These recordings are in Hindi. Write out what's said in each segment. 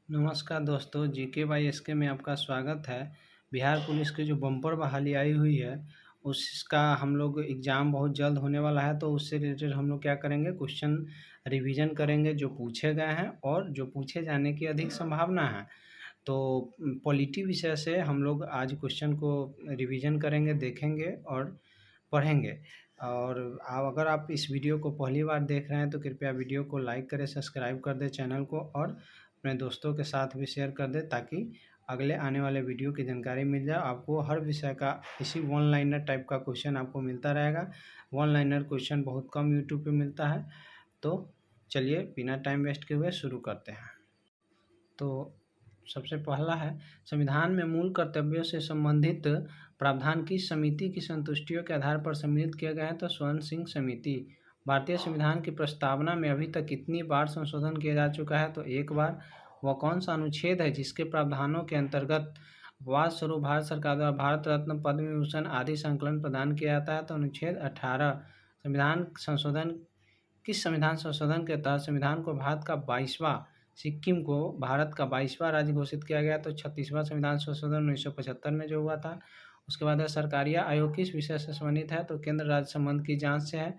नमस्कार दोस्तों, जीके बाई एसके में आपका स्वागत है। बिहार पुलिस की जो बम्पर बहाली आई हुई है, उसका हम लोग एग्ज़ाम बहुत जल्द होने वाला है। तो उससे रिलेटेड हम लोग क्या करेंगे, क्वेश्चन रिवीजन करेंगे जो पूछे गए हैं और जो पूछे जाने की अधिक संभावना है। तो पॉलिटी विषय से हम लोग आज क्वेश्चन को रिवीजन करेंगे, देखेंगे और पढ़ेंगे। और अगर आप इस वीडियो को पहली बार देख रहे हैं तो कृपया वीडियो को लाइक करें, सब्सक्राइब कर दें चैनल को और अपने दोस्तों के साथ भी शेयर कर दें, ताकि अगले आने वाले वीडियो की जानकारी मिल जाए आपको। हर विषय का इसी वन लाइनर टाइप का क्वेश्चन आपको मिलता रहेगा। वन लाइनर क्वेश्चन बहुत कम यूट्यूब पे मिलता है। तो चलिए बिना टाइम वेस्ट किए हुए शुरू करते हैं। तो सबसे पहला है, संविधान में मूल कर्तव्यों से संबंधित प्रावधान किस समिति की संतुष्टियों के आधार पर सम्मिलित किया गया है? तो स्वर्ण सिंह समिति। भारतीय संविधान की प्रस्तावना में अभी तक कितनी बार संशोधन किया जा चुका है? तो एक बार। वह कौन सा अनुच्छेद है जिसके प्रावधानों के अंतर्गत अपवाद स्वरूप भारत सरकार द्वारा भारत रत्न, पद्म विभूषण आदि संकलन प्रदान किया जाता है? तो अनुच्छेद 18। संविधान संशोधन किस संविधान संशोधन के तहत संविधान को भारत का 22वां सिक्किम को भारत का 22वां राज्य घोषित किया गया? तो 36वां संविधान संशोधन 1975 में जो हुआ था। उसके बाद है, सरकारिया आयोग किस विषय से संबंधित है? तो केंद्र राज्य संबंध की जांच से है।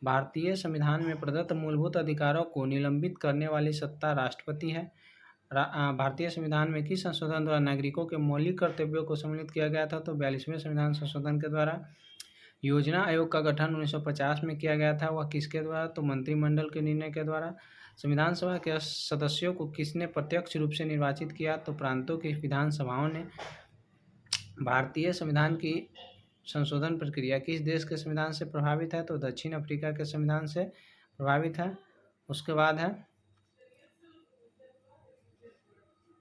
भारतीय संविधान में प्रदत्त मूलभूत अधिकारों को निलंबित करने वाली सत्ता राष्ट्रपति है। भारतीय संविधान में किस संशोधन द्वारा नागरिकों के मौलिक कर्तव्यों को सम्मिलित किया गया था? तो 42वें संविधान संशोधन के द्वारा। योजना आयोग का गठन 1950 में किया गया था, वह किसके द्वारा? तो मंत्रिमंडल के निर्णय के द्वारा। संविधान सभा के सदस्यों को किसने प्रत्यक्ष रूप से निर्वाचित किया? तो प्रांतों की विधानसभाओं ने। भारतीय संविधान की संशोधन प्रक्रिया किस देश के संविधान से प्रभावित है? तो दक्षिण अफ्रीका के संविधान से प्रभावित है। उसके बाद है,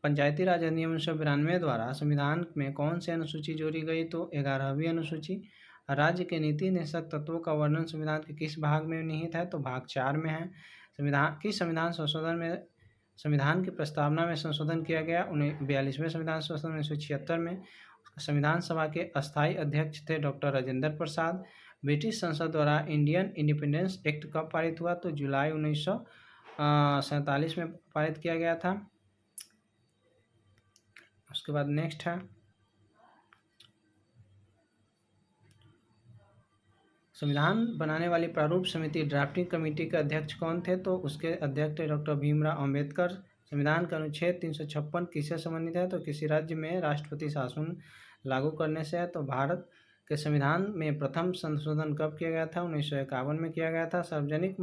पंचायती राज अधिनियम 1992 द्वारा संविधान में कौन सी अनुसूची जोड़ी गई? तो 11वीं अनुसूची। राज्य के नीति निर्देशक तत्वों का वर्णन संविधान के किस भाग में निहित है? तो भाग 4 में है। संविधान संशोधन में संविधान की प्रस्तावना में संशोधन किया गया 42वें संविधान संशोधन 1976 में। संविधान सभा के अस्थायी अध्यक्ष थे डॉक्टर राजेंद्र प्रसाद। ब्रिटिश संसद द्वारा इंडियन इंडिपेंडेंस एक्ट कब पारित हुआ? तो जुलाई 1947 में पारित किया गया था। उसके बाद नेक्स्ट है, संविधान बनाने वाली प्रारूप समिति ड्राफ्टिंग कमेटी के अध्यक्ष कौन थे? तो उसके अध्यक्ष थे डॉक्टर भीमराव अंबेडकर। संविधान का अनुच्छेद 356 किससे संबंधित है? तो किसी राज्य में राष्ट्रपति शासन लागू करने से है। तो भारत के संविधान में प्रथम संशोधन कब किया गया था? 1951 में किया गया था। सार्वजनिक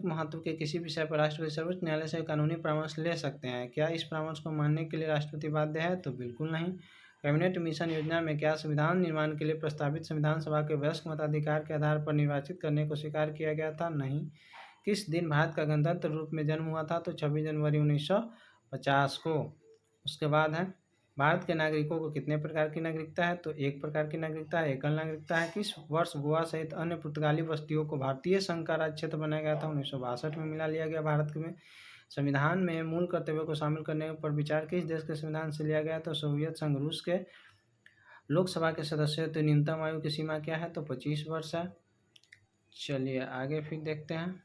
महत्व के किसी विषय पर राष्ट्रपति सर्वोच्च न्यायालय से कानूनी परामर्श ले सकते हैं। क्या इस परामर्श को मानने के लिए राष्ट्रपति बाध्य है? तो बिल्कुल नहीं। कैबिनेट मिशन योजना में क्या संविधान निर्माण के लिए प्रस्तावित संविधान सभा के वयस्क मताधिकार के आधार पर निर्वाचित करने को स्वीकार किया गया था? नहीं। किस दिन भारत का गणतंत्र रूप में जन्म हुआ था? तो 26 जनवरी 1950 को। उसके बाद है, भारत के नागरिकों को कितने प्रकार की नागरिकता है? तो एक प्रकार की नागरिकता है, एकल नागरिकता है। किस वर्ष गोवा सहित अन्य पुर्तगाली बस्तियों को भारतीय संघ का राज्य क्षेत्र बनाया गया था? 1962 में मिला लिया गया भारत में। संविधान में मूल कर्तव्यों को शामिल करने पर विचार किस देश के संविधान से लिया गया? तो सोवियत संघ रूस के। लोकसभा के सदस्यों की न्यूनतम आयु की सीमा क्या है? तो 25 वर्ष है। चलिए आगे फिर देखते हैं।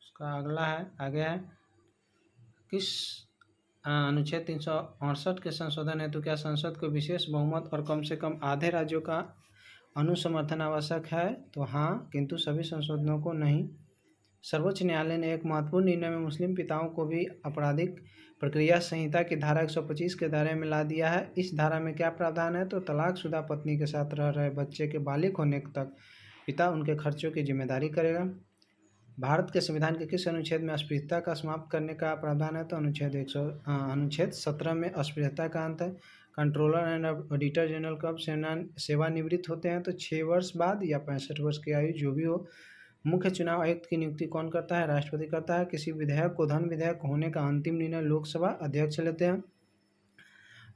उसका अगला है, आगे है, किस अनुच्छेद 368 के संशोधन हेतु क्या संसद को विशेष बहुमत और कम से कम आधे राज्यों का अनुसमर्थन आवश्यक है? तो हाँ, किंतु सभी संशोधनों को नहीं। सर्वोच्च न्यायालय ने एक महत्वपूर्ण निर्णय में मुस्लिम पिताओं को भी आपराधिक प्रक्रिया संहिता की धारा 125 के दायरे में ला दिया है। इस धारा में क्या प्रावधान है? तो तलाकशुदा पत्नी के साथ रह रहे बच्चे के बालिग होने तक पिता उनके खर्चों की जिम्मेदारी करेगा। भारत के संविधान के किस अनुच्छेद में अस्पृश्यता का समाप्त करने का प्रावधान है? तो अनुच्छेद 17 में अस्पृश्यता का अंत है। कंट्रोलर एंड ऑडिटर जनरल कब सेवानिवृत्त होते हैं? तो 6 वर्ष बाद या 65 वर्ष की आयु, जो भी हो। मुख्य चुनाव आयुक्त की नियुक्ति कौन करता है? राष्ट्रपति करता है। किसी विधेयक को धन विधेयक होने का अंतिम निर्णय लोकसभा अध्यक्ष लेते हैं।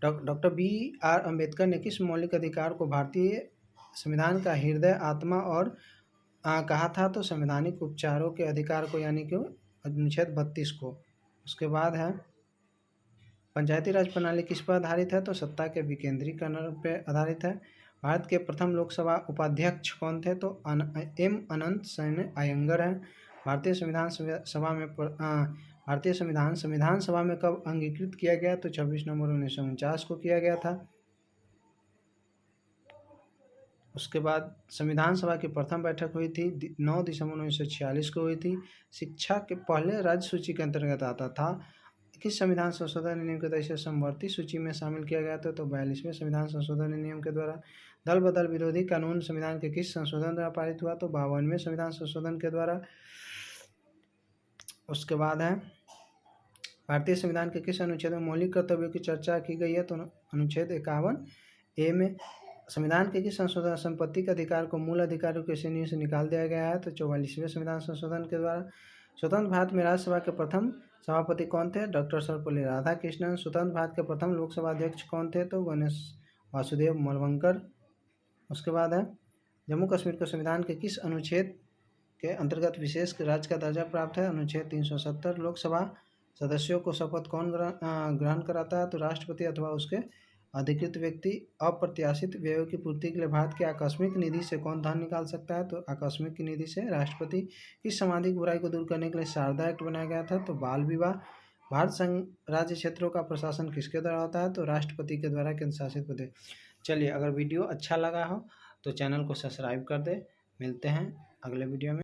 डॉक्टर BR अम्बेडकर ने किस मौलिक अधिकार को भारतीय संविधान का हृदय, आत्मा और कहा था? तो संवैधानिक उपचारों के अधिकार को, यानी कि अनुच्छेद 32 को। उसके बाद है, पंचायती राज प्रणाली किस पर आधारित है? तो सत्ता के विकेंद्रीकरण पर आधारित है। भारत के प्रथम लोकसभा उपाध्यक्ष कौन थे? तो एम अनंत सेन अयंगर हैं। भारतीय संविधान संविधान सभा में कब अंगीकृत किया गया? तो 26 नवंबर 1949 को किया गया था। उसके बाद संविधान सभा की प्रथम बैठक हुई थी 9 दिसंबर 1946 को हुई थी। शिक्षा के पहले राज्य सूची के अंतर्गत आता था। किस संविधान संशोधन अधिनियम के तहत इसे समवर्ती सूची में शामिल किया गया था? तो 42वें संविधान संशोधन अधिनियम के द्वारा। दल बदल विरोधी कानून संविधान के किस संशोधन द्वारा पारित हुआ? तो 52वें संविधान संशोधन के द्वारा। उसके बाद है भारतीय संविधान के किस अनुच्छेद में मौलिक कर्तव्यों की चर्चा की गई है? तो अनुच्छेद 51A में। संविधान के किस संशोधन संपत्ति के अधिकार को मूल अधिकारों की श्रेणी से निकाल दिया गया है? तो 44वें संविधान संशोधन के द्वारा। स्वतंत्र भारत में राज्यसभा के प्रथम सभापति कौन थे? डॉक्टर सर्वपल्ली राधाकृष्णन। स्वतंत्र भारत के प्रथम लोकसभा अध्यक्ष कौन थे? तो गणेश वासुदेव मलवंकर। उसके बाद है जम्मू कश्मीर को संविधान के किस अनुच्छेद के अंतर्गत विशेष राज्य का दर्जा प्राप्त है? अनुच्छेद 370। लोकसभा सदस्यों को शपथ कौन ग्रहण कराता है? तो राष्ट्रपति अथवा उसके अधिकृत व्यक्ति। अप्रत्याशित व्ययों की पूर्ति के लिए भारत की आकस्मिक निधि से कौन धन निकाल सकता है? तो आकस्मिक निधि से राष्ट्रपति। किस सामाजिक बुराई को दूर करने के लिए शारदा एक्ट बनाया गया था? तो बाल विवाह। भारत संघ राज्य क्षेत्रों का प्रशासन किसके द्वारा होता है? तो राष्ट्रपति के द्वारा केंद्र शासित प्रदेश। चलिए, अगर वीडियो अच्छा लगा हो तो चैनल को सब्सक्राइब कर दे। मिलते हैं अगले वीडियो में।